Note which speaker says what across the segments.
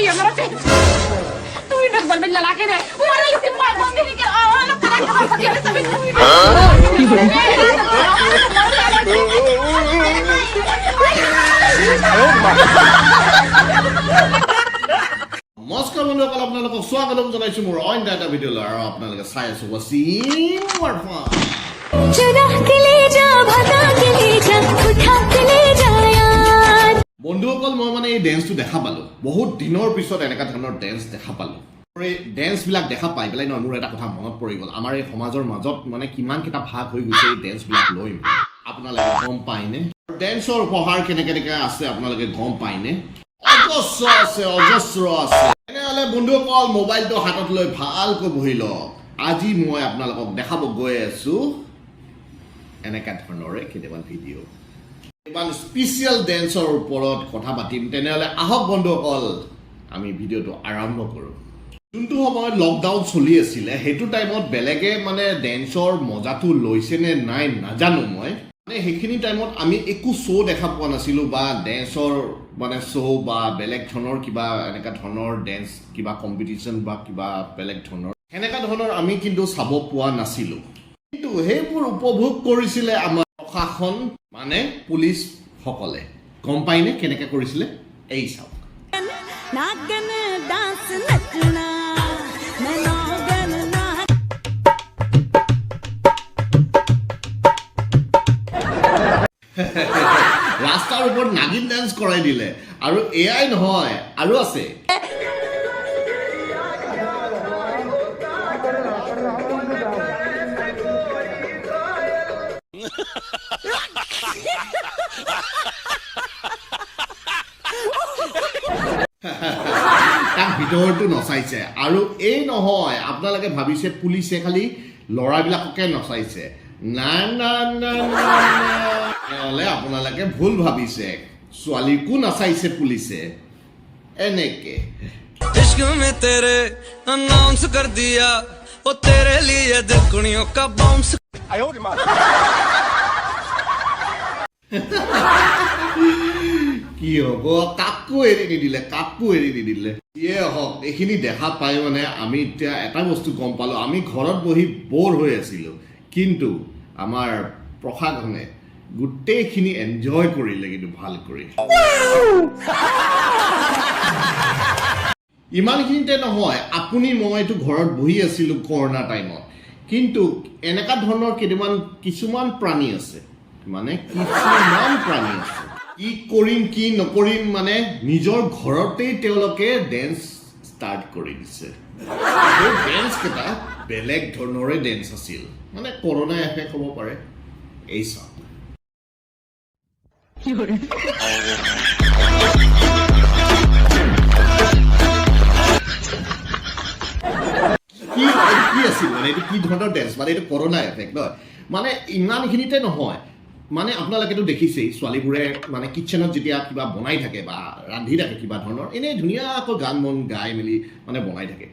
Speaker 1: iya marafin. Tuwing nagbalbal lalaki na, wala yung simba, hindi ka, alam ka lang kapag yan sabi tuwing.
Speaker 2: নমস্কাৰ বন্ধুসকল, আপোনালোকক স্বাগতম জনাইছো মোৰ অইন এটা ভিডিঅ'লৈ। আৰু আপোনালোকে চাই আছে wasimarfan। বন্ধুসকল, মই মানে এই ডেন্সটো দেখা পালো, বহুত দিনৰ পিছত এনেকুৱা ধৰণৰ ডেন্স দেখা পালো। এই ডেন্সবিলাক দেখা পাই পেলাই নহয়, মোৰ এটা কথা মনত পৰি গ'ল। আমাৰ এই সমাজৰ মাজত মানে কিমানকেইটা ভাগ হৈ গৈছে এই ডেন্সবিলাক লৈ। আপোনালোকে গম পায়নে ডেন্সৰ উপহাৰ কেনেকে আছে? আপোনালোকে গম পায়নে? অজস্ৰ আছে। তেনেহ'লে বন্ধুসকল, মোবাইলটো হাতত লৈ ভালকৈ বহি লওক। আজি মই আপোনালোকক দেখাব গৈ আছো এনেকুৱা ধৰণৰে কেইটামান ভিডিঅ', ইমান স্পেচিয়েল ডেন্সৰ ওপৰত কথা পাতিম। তেনেহ'লে আহক বন্ধুসকল, আমি ভিডিঅ'টো আৰম্ভ কৰোঁ। যোনটো সময়ত লকডাউন চলি আছিলে, সেইটো টাইমত বেলেগে মানে ডেন্সৰ মজাটো লৈছে নে নাই নাজানো। মই মানে সেইখিনি টাইমত আমি একো শ্ব' দেখা পোৱা নাছিলোঁ, বা ডেন্সৰ মানে শ্ব' বা বেলেগ ধৰণৰ কিবা এনেকুৱা ধৰণৰ ডেন্স কিবা কম্পিটিশ্যন বা কিবা বেলেগ ধৰণৰ সেনেকুৱা ধৰণৰ আমি কিন্তু চাব পোৱা নাছিলোঁ। কিন্তু সেইবোৰ উপভোগ কৰিছিলে আমাৰ প্ৰশাসন মানে পুলিচসকলে। গম পায়নে কেনেকৈ কৰিছিলে? এই চাওক। ৰাস্তাৰ ওপৰত নাগিন ডান্স কৰাই দিলে। আৰু এয়াই নহয়, আৰু আছে। তাক ভিতৰতো নচাইছে। আৰু এই নহয়, আপোনালোকে ভাবিছে পুলিচে খালি ল'ৰাবিলাককে নচাইছে। নহ'লে আপোনালোকে ভুল ভাবিছে, ছোৱালীকো নাচাইছে পুলিচে। এনেকে
Speaker 3: इश्क में तेरे अनाउंस कर दिया, ओ तेरे लिए दुनिया का बाउंस।
Speaker 2: কি হ'ব? কাকো এৰি নিদিলে। ইয়ে হওক, এইখিনি দেখা পাই মানে আমি এতিয়া এটা বস্তু গম পালোঁ, আমি ঘৰত বহি ব'ৰ হৈ আছিলোঁ, কিন্তু আমাৰ প্ৰশাসনে গোটেইখিনি এনজয় কৰিলে কিন্তু ভাল কৰি। ইমানখিনিতে নহয়, আপুনি মইতো ঘৰত বহি আছিলোঁ কৰোণা টাইমত, কিন্তু এনেকুৱা ধৰণৰ কিছুমান প্ৰাণী আছে, কি কৰিম কি নকৰিম মানে নিজৰ ঘৰতেই তেওঁলোকে ডেন্স ষ্টাৰ্ট কৰি দিছে। সেই ডেন্সকেইটা বেলেগ ধৰণৰে ডেন্স আছিল, মানে কৰোণা এফেক্ট হ'ব পাৰে। এই চাওক। কি আছিল মানে এইটো কি ধৰণৰ ডেন্স? মানে এইটো কৰোণা এফেক্ট নহয়, মানে ইমানখিনিতে নহয়। মানে আপোনালোকেতো দেখিছেই, ছোৱালীবোৰে মানে কিটচেনত যেতিয়া কিবা বনাই থাকে বা ৰান্ধি থাকে কিবা ধৰণৰ, এনেই ধুনীয়াকৈ গান মন গাই মেলি মানে বনাই থাকে।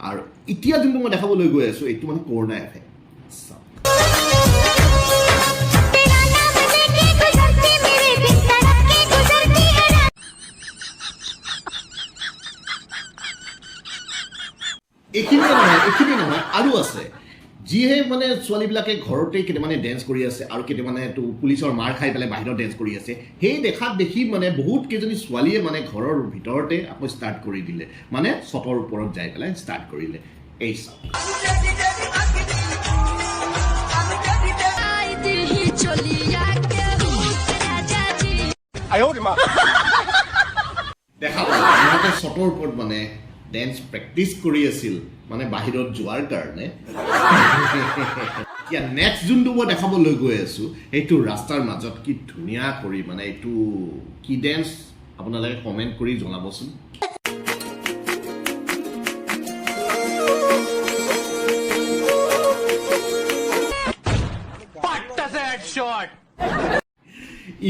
Speaker 2: আৰু এতিয়া যোনটো মই দেখাবলৈ গৈ আছোঁ, এইটো মানে কৰোণা এফেক্ট। এইখিনি নহয়, আৰু আছে। যিহে মানে ছোৱালীবিলাকে ঘৰতেই কেইটামানে ডেন্স কৰি আছে, আৰু কেইটামানেতো পুলিচৰ মাৰ খাই পেলাই বাহিৰত ডেন্স কৰি আছে। সেই দেখাত দেখি মানে বহুত কেইজনী ছোৱালীয়ে মানে ঘৰৰ ভিতৰতে আকৌ ষ্টাৰ্ট কৰি দিলে, মানে চটৰ ওপৰত যাই পেলাই ষ্টাৰ্ট কৰিলে। এই চাওক। দেখা পালে সিহঁতে চটৰ ওপৰত মানে ডেন্স প্ৰেক্টিচ কৰি আছিল, মানে বাহিৰত যোৱাৰ কাৰণে। এতিয়া নেক্সট যোনটো মই দেখাবলৈ গৈ আছোঁ, সেইটো ৰাস্তাৰ মাজত কি ধুনীয়া কৰি মানে এইটো কি ডেন্স আপোনালোকে কমেণ্ট কৰি জনাবচোন।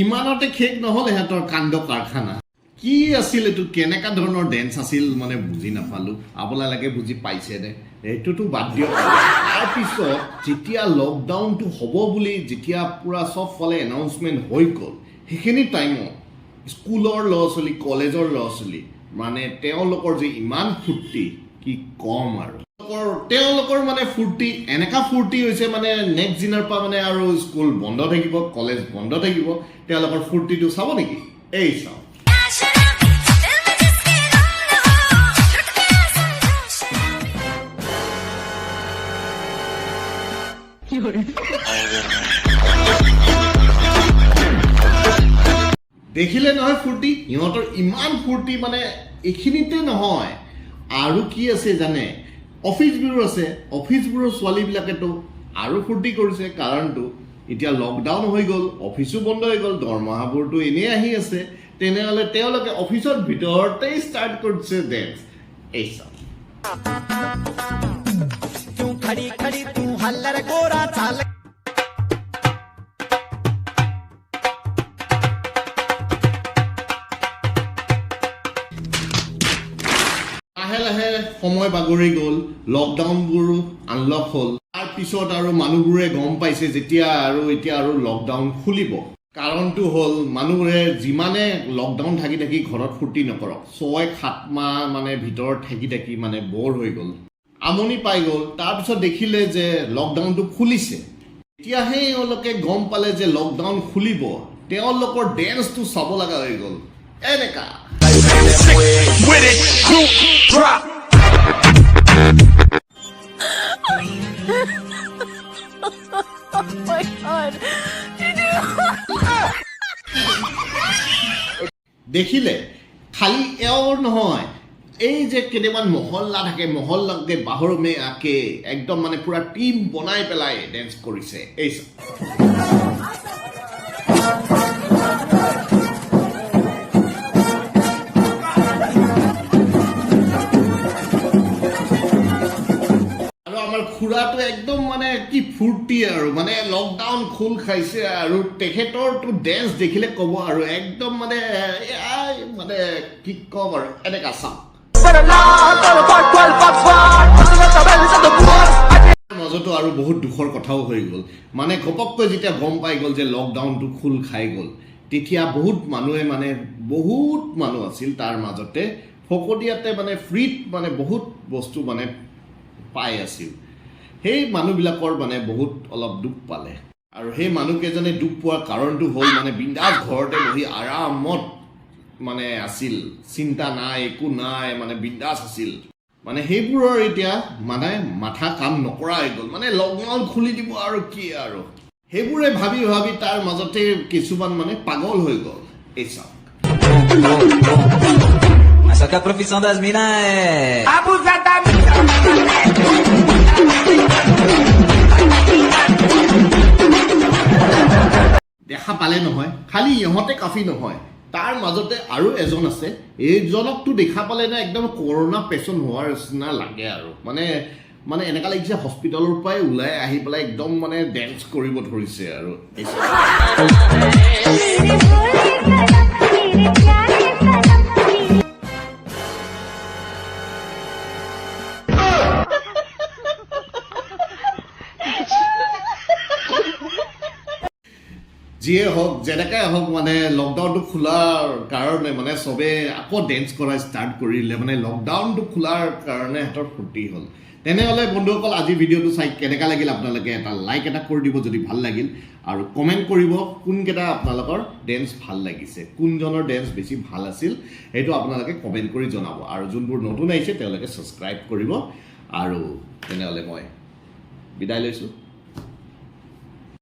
Speaker 2: ইমানতে শেষ নহ'ল সিহঁতৰ কাণ্ড কাৰখানা। কি আছিল এইটো? কেনেকুৱা ধৰণৰ ডেন্স আছিল মানে বুজি নাপালোঁ। আপোনালোকে বুজি পাইছেনে? এইটোতো বাদ দিয়ক। তাৰপিছত যেতিয়া লকডাউনটো হ'ব বুলি যেতিয়া পূৰা চবফালে এনাউন্সমেণ্ট হৈ গ'ল, সেইখিনি টাইমত স্কুলৰ ল'ৰা ছোৱালী, কলেজৰ ল'ৰা ছোৱালী মানে তেওঁলোকৰ যে ইমান ফূৰ্তি কি কম আৰু তেওঁলোকৰ মানে ফূৰ্তি এনেকা ফূৰ্তি হৈছে মানে নেক্সট দিনৰ পৰা মানে আৰু স্কুল বন্ধ থাকিব কলেজ বন্ধ থাকিব তেওঁলোকৰ ফূৰ্তিটো চাব নেকি এই চাও দেখিলে নহয় ফূৰ্তি ইহঁতৰ ইমান ফূৰ্তি মানে এইখিনিতে নহয় আৰু কি আছে জানে অফিচবোৰো আছে অফিচবোৰৰ ছোৱালীবিলাকেতো আৰু ফূৰ্তি কৰিছে কাৰণটো এতিয়া লকডাউন হৈ গ'ল অফিচো বন্ধ হৈ গ'ল দৰমহাবোৰতো এনেই আহি আছে তেনেহ'লে তেওঁলোকে অফিচৰ ভিতৰতেই ষ্টাৰ্ট কৰিছে ডেন্স এই চাওক লাহে লাহে সময় বাগৰি গ'ল লকডাউনবোৰো আনলক হ'ল তাৰপিছত আৰু মানুহবোৰে গম পাইছে যেতিয়া আৰু এতিয়া আৰু লকডাউন খুলিব কাৰণটো হ'ল মানুহবোৰে যিমানে লকডাউন থাকি থাকি ঘৰত ফূৰ্তি নকৰক 6-7 মাহ মানে ভিতৰত থাকি থাকি মানে বৰ হৈ গ'ল আমনি পাই গ'ল তাৰপিছত দেখিলে যে লকডাউনটো খুলিছে এতিয়াহে এওঁলোকে গম পালে যে লকডাউন খুলিব তেওঁলোকৰ ডেন্সটো চাব লগা হৈ গ'ল এনেকা
Speaker 3: with it, group drop.
Speaker 1: Oh my god.
Speaker 2: দেখিলে খালি এওঁৰ নহয় এই যে কেইটামান মহল্লা থাকে মহল্লাকে বাহৰ মে আকে একদম মানে পুৰা টিম বনাই পেলাই ডেন্স কৰিছে এই খুৰাটো একদম মানে কি ফূৰ্তি আৰু মানে লকডাউন খোল খাইছে আৰু তেখেতৰটো ডেন্স দেখিলে ক'ব আৰু একদম মানে মানে কি ক'ম আৰু এনেকা চাম মাজতো আৰু বহুত দুখৰ কথাও হৈ গ'ল মানে ঘপককৈ যেতিয়া গম পাই গ'ল যে লকডাউনটো খোল খাই গ'ল তেতিয়া বহুত মানুহে মানে বহুত মানুহ আছিল তাৰ মাজতে ফকতীয়াতে মানে ফ্ৰীত মানে বহুত বস্তু মানে পাই আছিল সেই মানুহবিলাকৰ মানে বহুত অলপ দুখ পালে আৰু সেই মানুহকেইজনে দুখ পোৱাৰ কাৰণটো হ'ল মানে বিন্দাছ ঘৰতে বহি আৰামত মানে আছিল চিন্তা নাই একো নাই মানে বিন্দাছ আছিল মানে সেইবোৰৰ এতিয়া মানে মাথা কাম নকৰা হৈ গ'ল মানে লকডাউন খুলি দিব আৰু কি আৰু সেইবোৰে ভাবি ভাবি তাৰ মাজতে কিছুমান মানে পাগল হৈ গ'ল এই চাওক
Speaker 4: Só que a profissão das minas é
Speaker 3: Abusadamente.
Speaker 2: দেখা পালে নহয় খালি ইহঁতে কাফি নহয় তাৰ মাজতে আৰু এজন আছে এইজনকতো দেখা পালে না একদম কৰোনা পেচেণ্ট হোৱাৰ নিচিনা লাগে আৰু মানে মানে এনেকা লাগিছে হস্পিটেলৰ পৰাই ওলাই আহি পেলাই একদম মানে ডেন্স কৰিব ধৰিছে আৰু যিয়ে হওক যেনেকাই হওক মানে লকডাউনটো খোলাৰ কাৰণে মানে চবে আকৌ ডেন্স কৰা ষ্টাৰ্ট কৰিলে মানে লকডাউনটো খোলাৰ কাৰণে সিহঁতৰ ফূৰ্তি হ'ল তেনেহ'লে বন্ধুসকল আজি ভিডিঅ'টো চাই কেনেকা লাগিল আপোনালোকে এটা লাইক এটা কৰি দিব যদি ভাল লাগিল আৰু কমেণ্ট কৰিব কোনকেইটা আপোনালোকৰ ডেন্স ভাল লাগিছে কোনজনৰ ডেন্স বেছি ভাল আছিল সেইটো আপোনালোকে কমেণ্ট কৰি জনাব আৰু যোনবোৰ নতুন আহিছে তেওঁলোকে ছাবস্ক্ৰাইব কৰিব আৰু তেনেহ'লে মই বিদায় লৈছোঁ